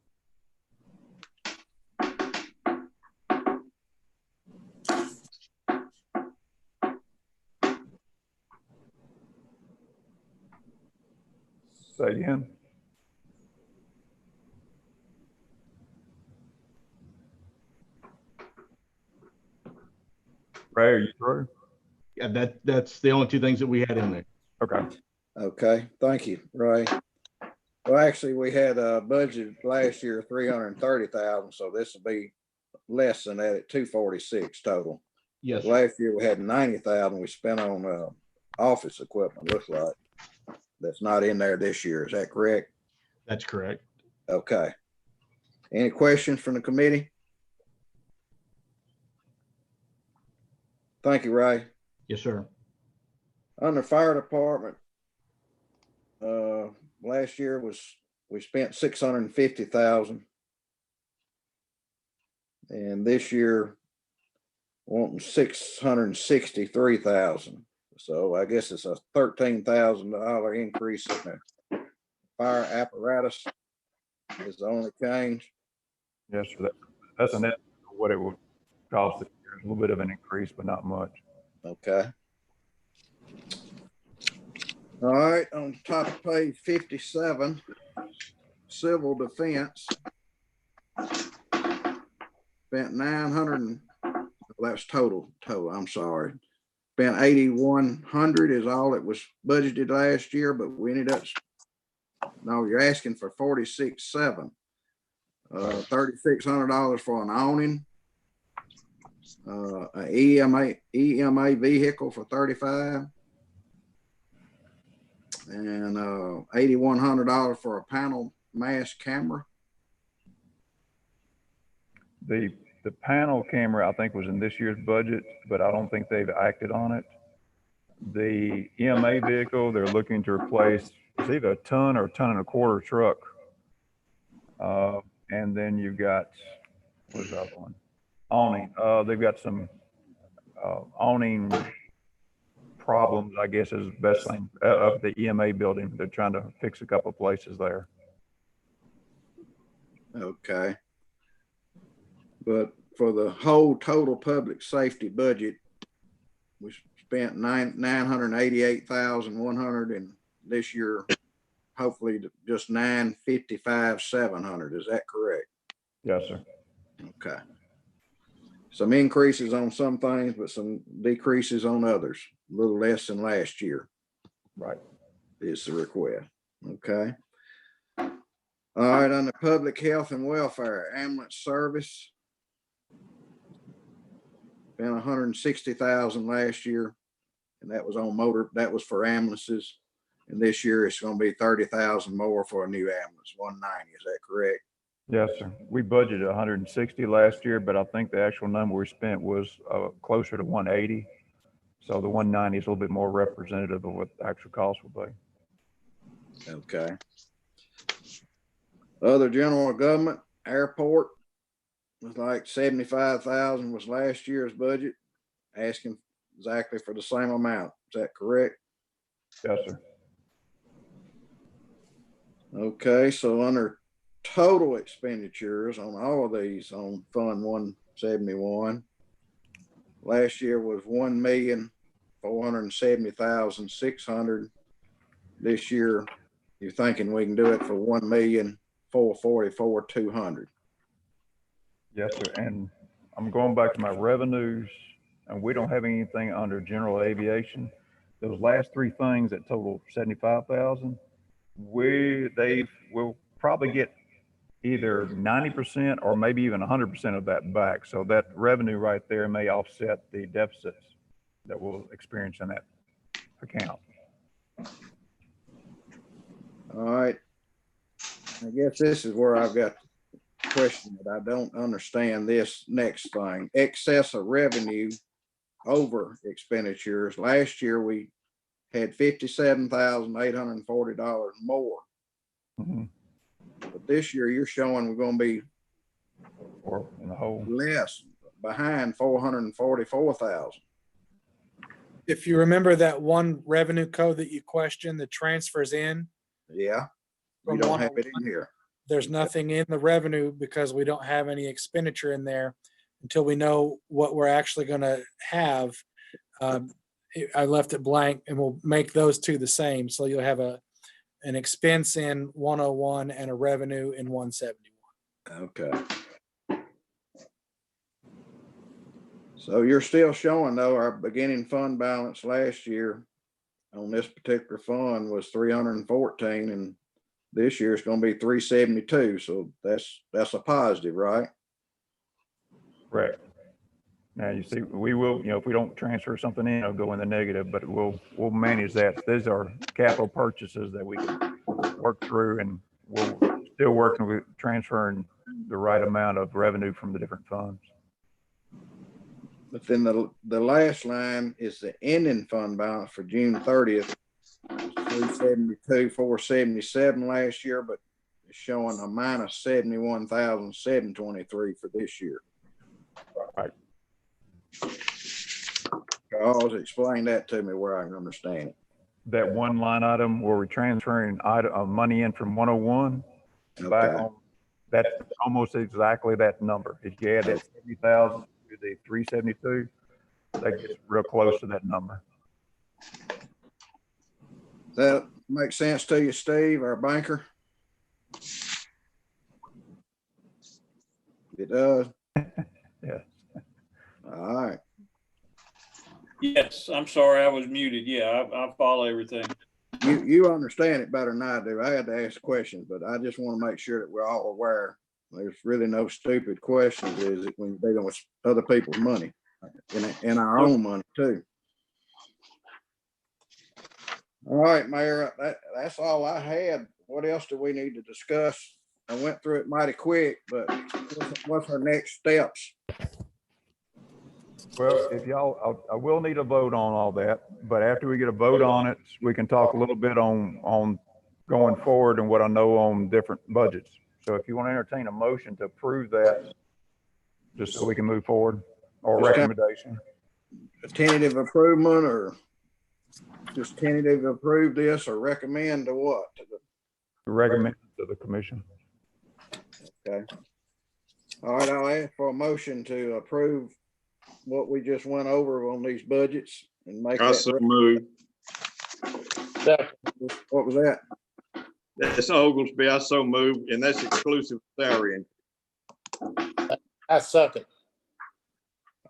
Say again. Ray, are you through? Yeah, that's the only two things that we had in there. Okay. Okay, thank you, Ray. Well, actually, we had a budget last year, 330,000, so this will be less than that at 246 total. Yes, sir. Last year, we had 90,000 we spent on office equipment, looks like. That's not in there this year, is that correct? That's correct. Okay. Any questions from the committee? Thank you, Ray. Yes, sir. Under fire department, last year we spent 650,000. And this year, wanting 663,000. So I guess it's a $13,000 increase in the fire apparatus is the only change. Yes, sir. That's an estimate of what it would cost. A little bit of an increase, but not much. Okay. All right, on top of page 57, civil defense. Spent 900, that's total, I'm sorry. Spent 8,100 is all that was budgeted last year, but we ended up, no, you're asking for 46,700. $3,600 for an awning. An EMA vehicle for 35. And $8,100 for a panel mask camera. The panel camera, I think, was in this year's budget, but I don't think they've acted on it. The EMA vehicle, they're looking to replace, it's either a ton or a ton and a quarter truck. And then you've got, what's the other one? Awning. They've got some awning problems, I guess is the best thing, of the EMA building. They're trying to fix a couple of places there. Okay. But for the whole total public safety budget, we spent $988,100, and this year, hopefully just $955,700. Is that correct? Yes, sir. Okay. Some increases on some things, but some decreases on others. A little less than last year. Right. Is the request. Okay. All right, under public health and welfare, ambulance service. Spent $160,000 last year, and that was on motor. That was for ambulances, and this year it's going to be $30,000 more for a new ambulance, 190. Is that correct? Yes, sir. We budgeted 160 last year, but I think the actual number we spent was closer to 180. So the 190 is a little bit more representative of what the actual cost will be. Okay. Other general government, airport was like 75,000 was last year's budget, asking exactly for the same amount. Is that correct? Yes, sir. Okay, so under total expenditures on all of these on Fund 171, last year was $1,470,600. This year, you're thinking we can do it for $1,444,200. Yes, sir. And I'm going back to my revenues, and we don't have anything under general aviation. Those last three things that total 75,000, we'll probably get either 90% or maybe even 100% of that back. So that revenue right there may offset the deficits that we'll experience in that account. All right. I guess this is where I've got a question that I don't understand. This next thing, excess of revenue over expenditures. Last year we had $57,840 more. Mm-hmm. But this year you're showing we're going to be Or in the whole. less, behind 444,000. If you remember that one revenue code that you questioned, the transfers in, Yeah, we From don't one- have it in here. there's nothing in the revenue because we don't have any expenditure in there until we know what we're actually going to have. I left it blank, and we'll make those two the same. So you'll have an expense in 101 and a revenue in 171. Okay. So you're still showing though, our beginning fund balance last year on this particular fund was 314, and this year it's going to be 372. So that's a positive, right? Correct. Now you see, we will, if we don't transfer something in, it'll go in the negative, but we'll manage that. These are capital purchases that we can work through, and we're still working with transferring the right amount of revenue from the different funds. But then the last line is the ending fund balance for June 30th. 372,477 last year, but it's showing a minus 71,723 for this year. Right. Charles, explain that to me where I can understand it. That one line item where we're transferring money in from 101 back Okay. on, that's almost exactly that number. If you add that 70,000 to the 372, that gets real close to that number. That makes sense to you, Steve, our banker? It does. Yes. All right. Yes, I'm sorry, I was muted. Yeah, I follow everything. You understand it better than I do. I had to ask questions, but I just want to make sure that we're all aware. There's really no stupid questions, is it, when you're dealing with other people's money and our own money too. All right, Mayor, that's all I had. What else do we need to discuss? I went through it mighty quick, but what's our next steps? Well, if y'all, I will need a vote on all that, but after we get a vote on it, we can talk a little bit on going forward and what I know on different budgets. So if you want to entertain a motion to approve that, just so we can move forward, or recommendation. A tentative approval or just tentative approve this or recommend to what? Recommend to the commission. Okay. All right, I'll ask for a motion to approve what we just went over on these budgets and make I that. so move. What was that? That's Oglesby. I so move, and that's exclusive salary. I second.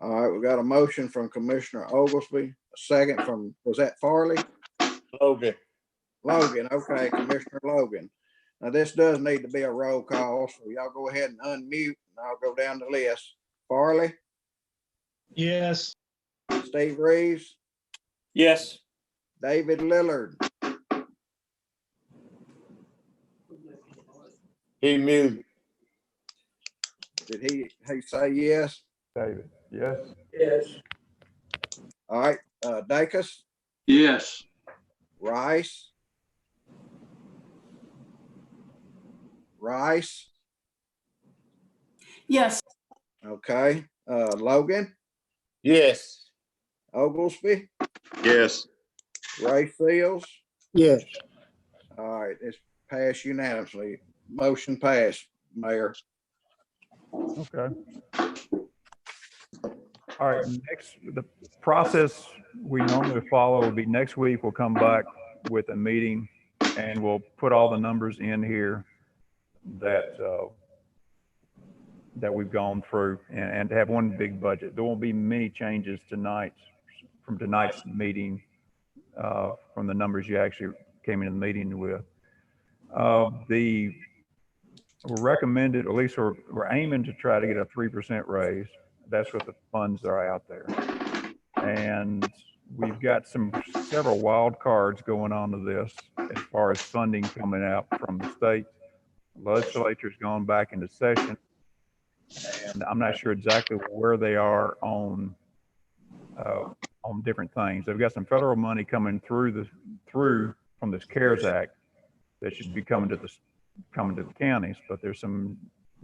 All right, we got a motion from Commissioner Oglesby, a second from, was that Farley? Logan. Logan, okay, Commissioner Logan. Now, this does need to be a roll call, so y'all go ahead and unmute, and I'll go down the list. Farley, Yes. Steve Reeves, Yes. David Lillard, He muted. did he say yes? David, yes? Yes. All right, Dacus, Yes. Rice, Yes. okay, Logan, Yes. Oglesby, Yes. Ray Seals. Yes. All right, it's passed unanimously. Motion passed, Mayor. Okay. All right, next, the process we normally follow will be next week, we'll come back with a meeting and we'll put all the numbers in here that, that we've gone through and have one big budget. There won't be many changes tonight from tonight's meeting, from the numbers you actually came into the meeting with. We're recommended, at least we're aiming to try to get a 3% raise. That's what the funds are out there. And we've got several wild cards going on to this as far as funding coming out from the state. Legislature's gone back into session, and I'm not sure exactly where they are on different things. They've got some federal money coming through from this CARES Act that should be coming to the counties, but there's some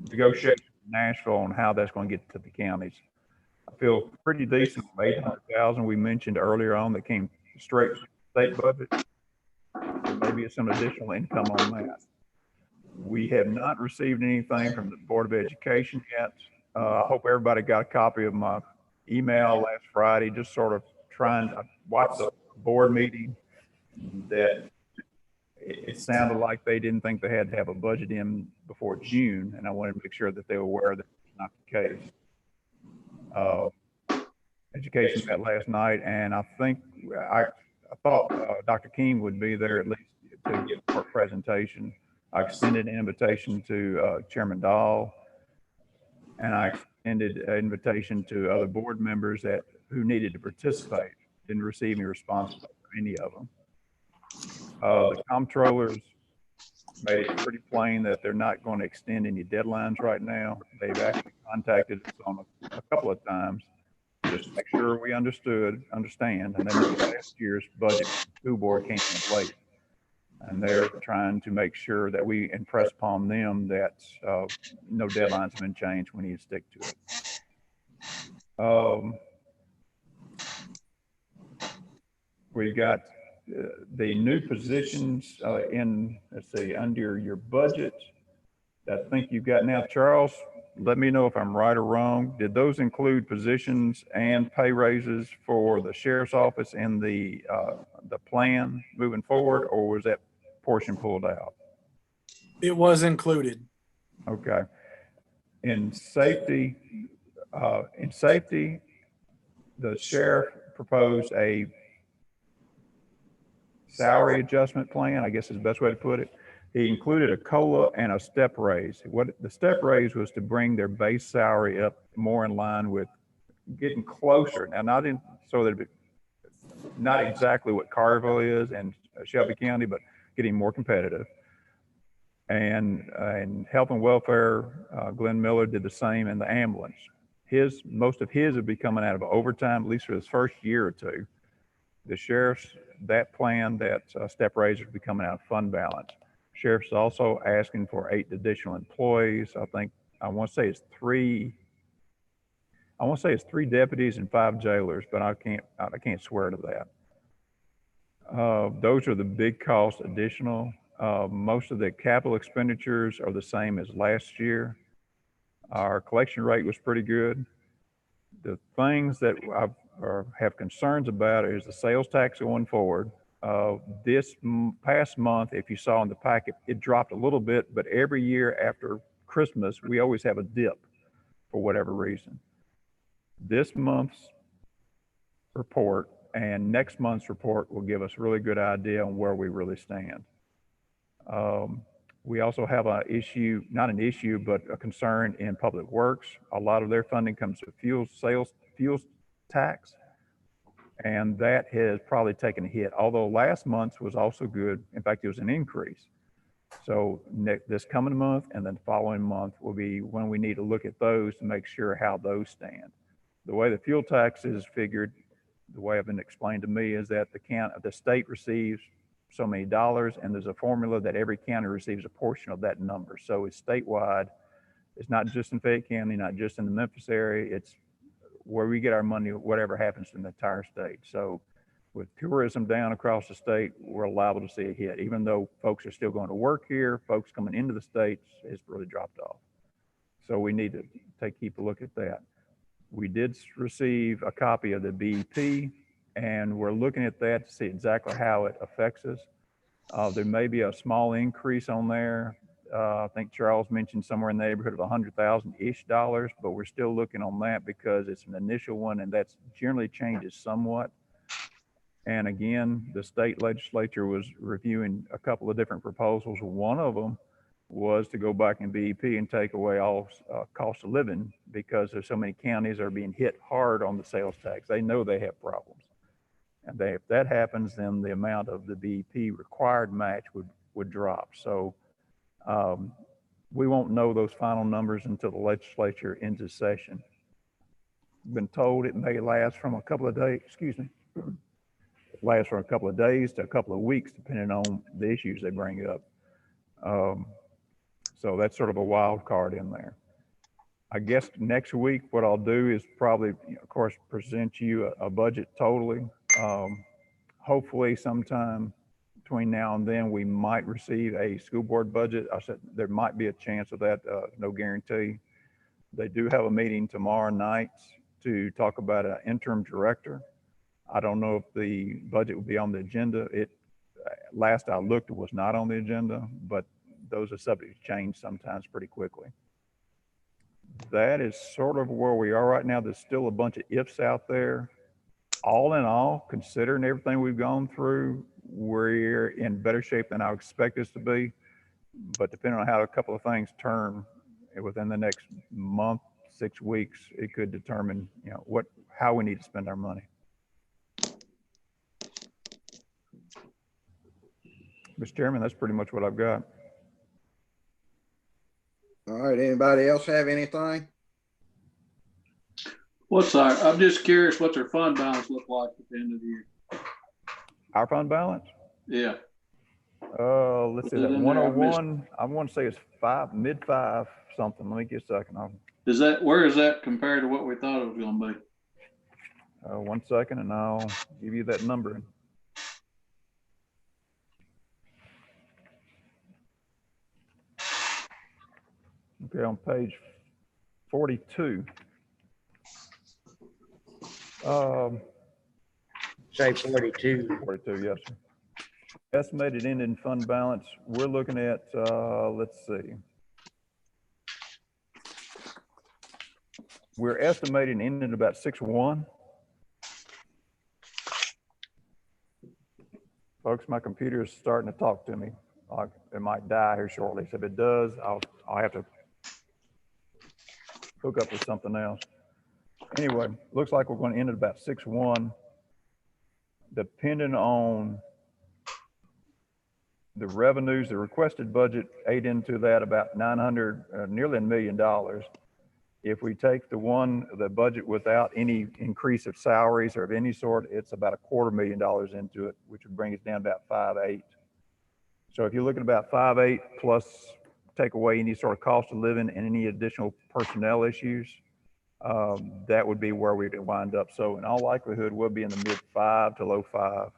negotiation in Nashville on how that's going to get to the counties. I feel pretty decent with 800,000 we mentioned earlier on that came straight from the state budget. So maybe it's some additional income on that. We have not received anything from the Board of Education yet. I hope everybody got a copy of my email last Friday, just sort of trying to watch the board meeting that it sounded like they didn't think they had to have a budget in before June, and I wanted to make sure that they were aware that it's not the case. Education met last night, and I thought Dr. King would be there at least to give her presentation. I extended an invitation to Chairman Dahl, and I extended an invitation to other board members who needed to participate. Didn't receive any response from any of them. The comptrollers made it pretty plain that they're not going to extend any deadlines right now. They've actually contacted us on a couple of times just to make sure we understand. And then last year's budget school board came in late, and they're trying to make sure that we impress upon them that no deadlines have been changed. We need to stick to it. We've got the new positions under your budget. I think you've got now, Charles, let me know if I'm right or wrong. Did those include positions and pay raises for the sheriff's office and the plan moving forward, or was that portion pulled out? It was included. Okay. In safety, the sheriff proposed a salary adjustment plan, I guess is the best way to put it. He included a COLA and a step raise. What the step raise was to bring their base salary up more in line with getting closer. Now, not exactly what Carville is, and Shelby County, but getting more competitive. And health and welfare, Glenn Miller did the same in the ambulance. Most of his would be coming out of overtime, at least for his first year or two. The sheriff's, that plan, that step raiser will be coming out of fund balance. Sheriff's also asking for 8 additional employees. I want to say it's 3 deputies and 5 jailers, but I can't swear to that. Those are the big costs additional. Most of the capital expenditures are the same as last year. Our collection rate was pretty good. The things that I have concerns about is the sales tax going forward. This past month, if you saw in the packet, it dropped a little bit, but every year after Christmas, we always have a dip for whatever reason. This month's report and next month's report will give us a really good idea on where we really stand. We also have a issue, not an issue, but a concern in Public Works. A lot of their funding comes to fuel tax, and that has probably taken a hit, although last month's was also good. In fact, it was an increase. So this coming month and then the following month will be when we need to look at those to make sure how those stand. The way the fuel tax is figured, the way it's been explained to me, is that the state receives so many dollars, and there's a formula that every county receives a portion of that number. So it's statewide. It's not just in Fayette County, not just in the Memphis area. It's where we get our money, whatever happens in the entire state. So with tourism down across the state, we're liable to see a hit. Even though folks are still going to work here, folks coming into the states has really dropped off. So we need to keep a look at that. We did receive a copy of the BEP, and we're looking at that to see exactly how it affects us. There may be a small increase on there. I think Charles mentioned somewhere in the neighborhood of $100,000-ish, but we're still looking on that because it's an initial one, and that's generally changes somewhat. And again, the state legislature was reviewing a couple of different proposals. One of them was to go back in BEP and take away all cost of living, because there's so many counties that are being hit hard on the sales tax. They know they have problems. And if that happens, then the amount of the BEP required match would drop. So we won't know those final numbers until the legislature ends its session. Been told it may last from a couple of days, last for a couple of days to a couple of weeks, depending on the issues they bring up. So that's sort of a wild card in there. I guess next week, what I'll do is probably, of course, present you a budget totally. Hopefully sometime between now and then, we might receive a school board budget. I said there might be a chance of that, no guarantee. They do have a meeting tomorrow night to talk about an interim director. I don't know if the budget will be on the agenda. Last I looked, it was not on the agenda, but those are subject to change sometimes pretty quickly. That is sort of where we are right now. There's still a bunch of ifs out there. All in all, considering everything we've gone through, we're in better shape than I expect us to be. But depending on how a couple of things turn within the next month, 6 weeks, it could determine, how we need to spend our money. Mr. Chairman, that's pretty much what I've got. All right, anybody else have anything? I'm just curious, what's our fund balance look like at the end of the year? Our fund balance? Yeah. Let's see, that 101, I want to say it's mid five something. Let me get a second. Where is that compared to what we thought it was going to be? 1 second, and I'll give you that number. Okay, on page 42. Say 42. 42, yes, sir. Estimated ending fund balance, we're looking at, let's see. We're estimating ending about 6-1. Folks, my computer is starting to talk to me. It might die here shortly. So if it does, I'll have to hook up with something else. Anyway, looks like we're going to end at about 6-1, depending on the revenues, the requested budget ate into that about 900, nearly $1 million. If we take the budget without any increase of salaries or of any sort, it's about $250,000 into it, which would bring us down about 5.8. So if you're looking at about 5.8 plus take away any sort of cost of living and any additional personnel issues, that would be where we'd wind up. So in all likelihood, we'll be in the mid-5 to low-5.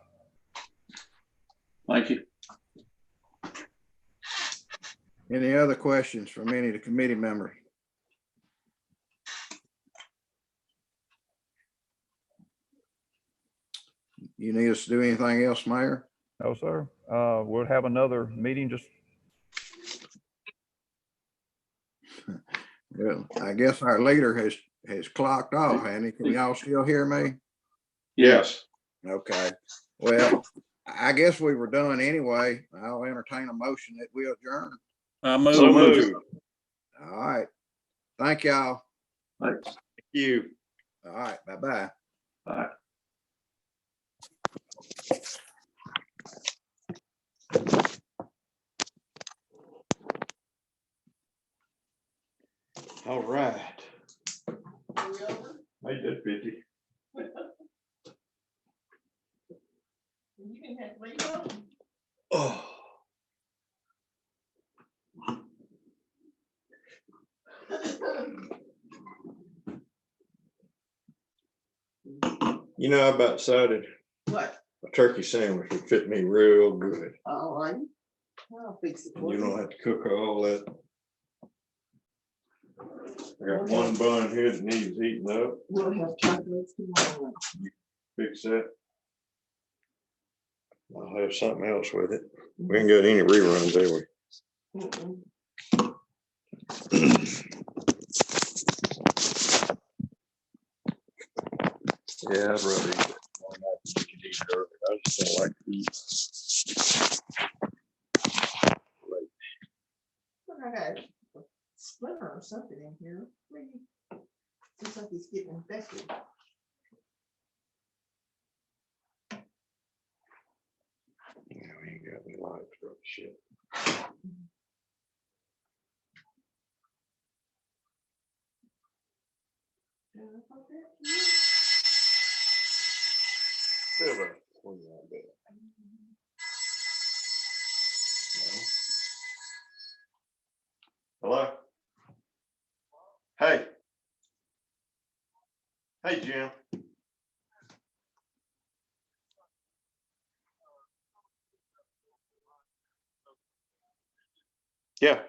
Thank you. Any other questions from any of the committee members? You need us to do anything else, Mayor? No, sir. We'll have another meeting just. Well, I guess our leader has clocked off, hasn't he? Can y'all still hear me? Yes. Okay. Well, I guess we were done anyway. I'll entertain a motion that we adjourn. I move. So moved. All right. Thank y'all. Thanks. Thank you. All right. Bye-bye. Bye. All right. I did 50. Oh. You know, I about decided What? a turkey sandwich would fit me real good. All right. I'll fix it And for you don't you. have to cook all that. I got one bun here that needs eating up. We'll have chocolates tomorrow. Fix that. I'll have something else with it. We ain't got any reruns, have we? Mm-mm. Yeah, I'd rather eat it. I just don't like to eat. I got a splinter or something in here. Maybe. Looks like it's getting infected. Yeah, we ain't got any livestock shit. Silver. Hello? Hey. Hey, Jim. Yeah.